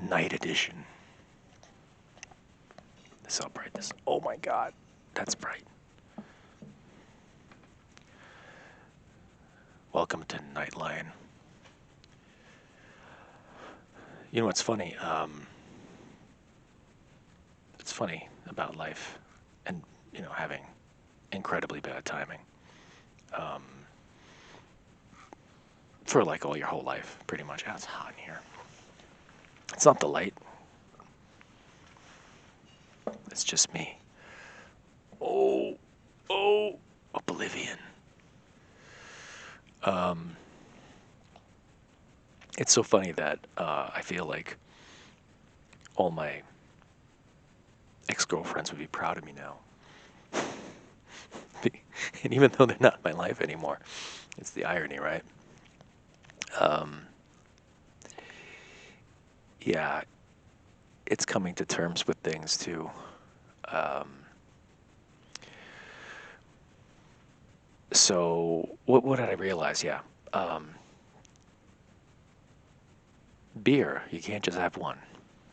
Night edition. This how bright this. Oh my god, that's bright. Welcome to Nightline. You know what's funny? It's funny about life and, having incredibly bad timing. For like all your whole life, pretty much. Oh, it's hot in here. It's not the light. It's just me. Oh, oblivion. It's so funny that I feel like all my ex-girlfriends would be proud of me now. And even though they're not in my life anymore, it's the irony, right? Yeah, it's coming to terms with things too. So what did I realize? Yeah, beer. You can't just have one.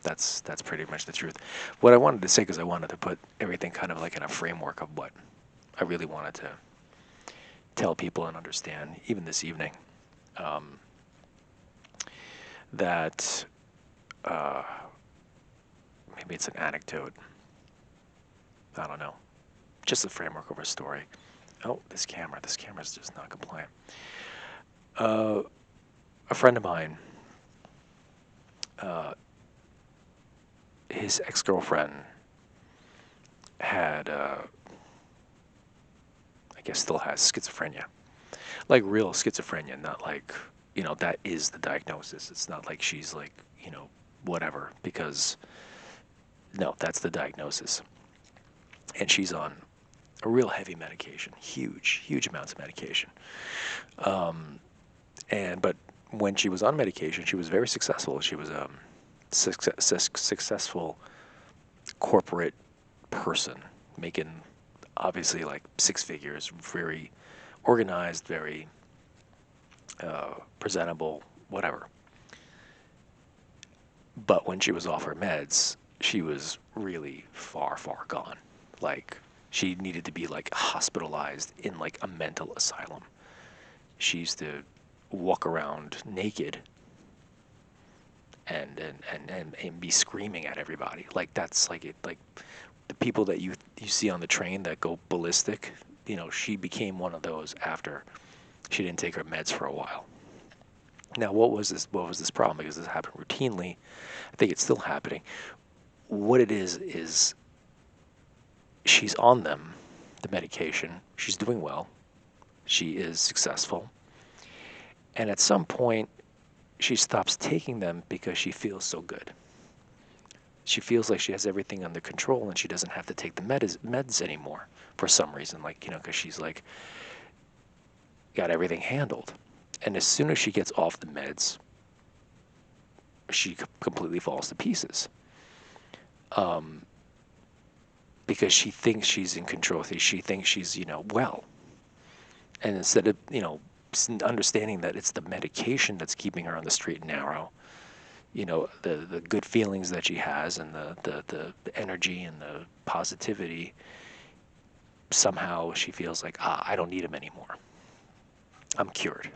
That's pretty much the truth. What I wanted to say, because I wanted to put everything kind of like in a framework of what I really wanted to tell people and understand, even this evening, that maybe it's an anecdote. I don't know. Just the framework of a story. Oh, this camera's just not compliant. A friend of mine, his ex-girlfriend had, I guess still has schizophrenia. Like real schizophrenia, not like, that is the diagnosis. It's not like she's like, whatever, because, no, that's the diagnosis. And she's on a real heavy medication, huge amounts of medication. But when she was on medication, she was very successful. She was a successful corporate person, making obviously like six figures, very organized, very presentable, whatever. But when she was off her meds, she was really far gone. Like, she needed to be like hospitalized in like a mental asylum. She used to walk around naked and be screaming at everybody. Like, that's like it. Like the people that you see on the train that go ballistic. She became one of those after she didn't take her meds for a while. Now, what was this problem? Because this happened routinely. I think it's still happening. What it is she's on them, the medication. She's doing well. She is successful. And at some point, she stops taking them because she feels so good. She feels like she has everything under control and she doesn't have to take the meds anymore for some reason. Like, because she's like got everything handled. And as soon as she gets off the meds, she completely falls to pieces. Because she thinks she's in control. She thinks she's, well. And instead of, understanding that it's the medication that's keeping her on the straight and narrow, the good feelings that she has and the energy and the positivity, somehow she feels like, I don't need him anymore. I'm cured.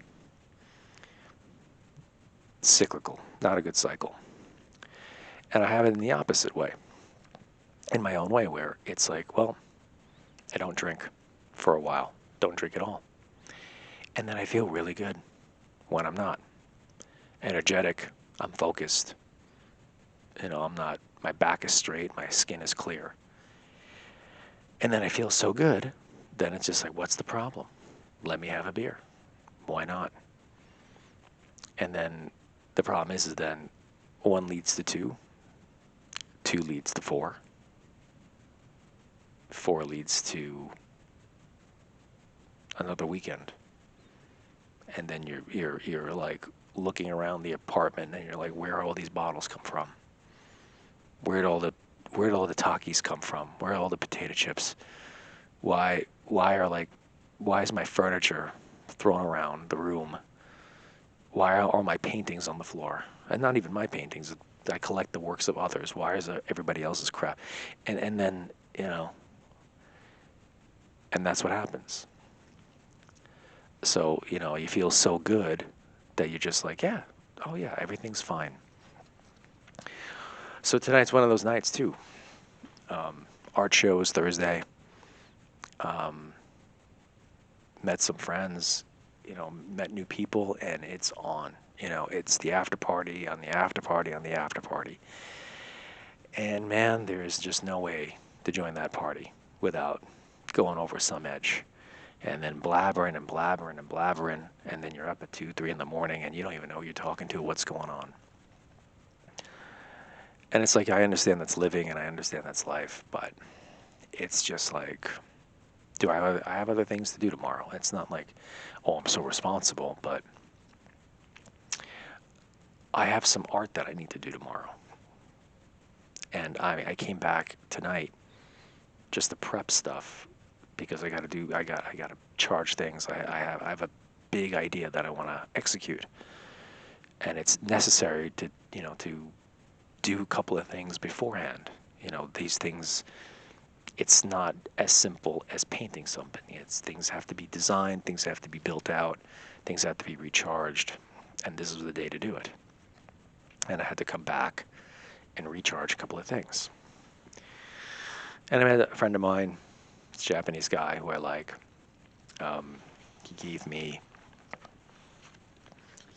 Cyclical, not a good cycle. And I have it in the opposite way, in my own way, where it's like, well, I don't drink for a while, don't drink at all. And then I feel really good when I'm not. Energetic, I'm focused. I'm not, my back is straight, my skin is clear. And then I feel so good, then it's just like, what's the problem? Let me have a beer. Why not? And then the problem is then one leads to two leads to four leads to another weekend. And then you're like looking around the apartment and you're like, where all these bottles come from? Where'd all the Takis come from? Where are all the potato chips? Why is my furniture thrown around the room? Why are all my paintings on the floor? And not even my paintings, I collect the works of others. Why is everybody else's crap? And then, and that's what happens. So, you feel so good that you're just like, yeah, oh yeah, everything's fine. So tonight's one of those nights too. Art shows Thursday. Um, Met some friends, met new people, and it's on. It's the after party on the after party on the after party. And man, there's just no way to join that party without going over some edge. And then blabbering and blabbering and blabbering, and then you're up at 2, 3 in the morning, and you don't even know who you're talking to, what's going on. And it's like, I understand that's living, and I understand that's life, but it's just like, I have other things to do tomorrow. It's not like, oh, I'm so responsible, but I have some art that I need to do tomorrow. And I came back tonight just to prep stuff because I got to charge things. I have a big idea that I want to execute, and it's necessary to do a couple of things beforehand. These things, it's not as simple as painting something. Things have to be designed, things have to be built out, things have to be recharged, and this is the day to do it. And I had to come back and recharge a couple of things. And I met a friend of mine, this Japanese guy who I like. He gave me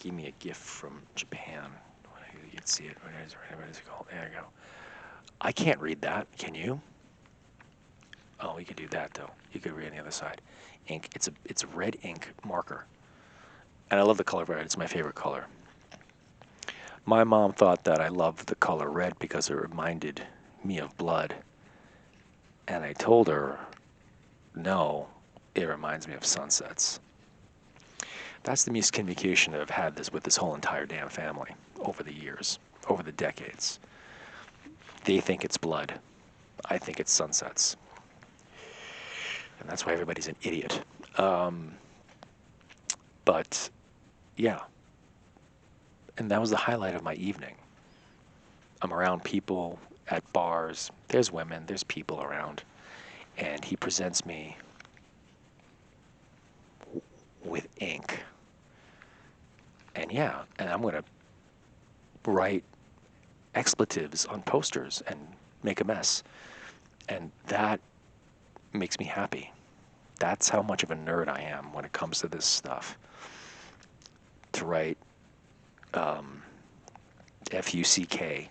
a gift from Japan. You can see it. What is it called? There you go. I can't read that. Can you? Oh, you could do that though. You could read on the other side. Ink. It's a red ink marker, and I love the color red. It's my favorite color. My mom thought that I loved the color red because it reminded me of blood, and I told her, no, it reminds me of sunsets. That's the miscommunication that I've had with this whole entire damn family over the years, over the decades. They think it's blood. I think it's sunsets. And that's why everybody's an idiot. But, yeah. And that was the highlight of my evening. I'm around people at bars. There's women. There's people around. And he presents me with ink. And yeah, and I'm going to write expletives on posters and make a mess. And that makes me happy. That's how much of a nerd I am when it comes to this stuff. To write FUCK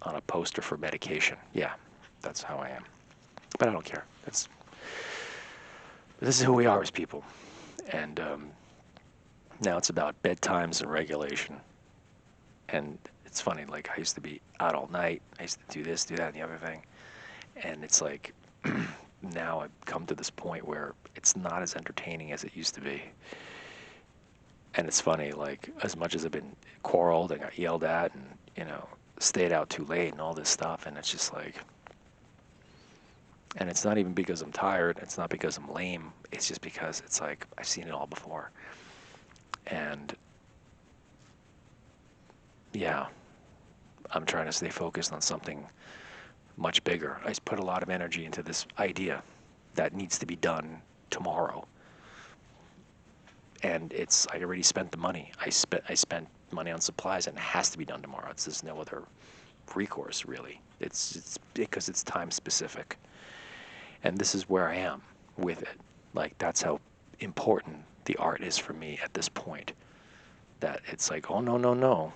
on a poster for medication. Yeah, that's how I am. But I don't care. This is who we are as people. And now it's about bedtimes and regulation. And it's funny, like I used to be out all night. I used to do this, do that, and the other thing. And it's like now I've come to this point where it's not as entertaining as it used to be. And it's funny, like as much as I've been quarreled and got yelled at and, stayed out too late and all this stuff, and it's just like, and it's not even because I'm tired, it's not because I'm lame, it's just because it's like I've seen it all before. And yeah, I'm trying to stay focused on something much bigger. I put a lot of energy into this idea that needs to be done tomorrow. And I already spent the money. I spent money on supplies, and it has to be done tomorrow. There's no other recourse, really. It's because it's time specific. And this is where I am with it. Like, that's how important the art is for me at this point. That it's like, oh, no, no, no.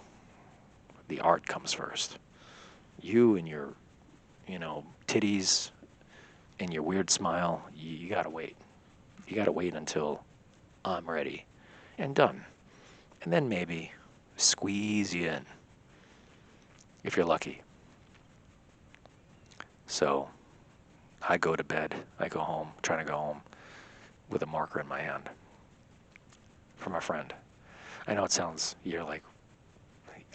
The art comes first. You and your, titties and your weird smile, you gotta wait. You gotta wait until I'm ready and done. And then maybe squeeze you in, if you're lucky. So I go to bed, I go home, trying to go home with a marker in my hand from a friend. I know you're like,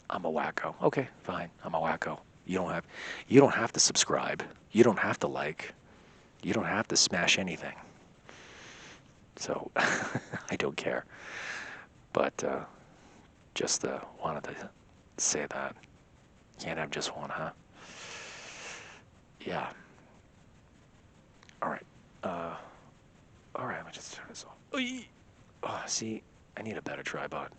I'm a wacko. Okay, fine, I'm a wacko. You don't have to subscribe. You don't have to like. You don't have to smash anything. So I don't care. But just wanted to say that. Can't have just one, huh? Yeah. All right. All right. Let me just turn this off. Oy! Oh, see, I need a better tripod.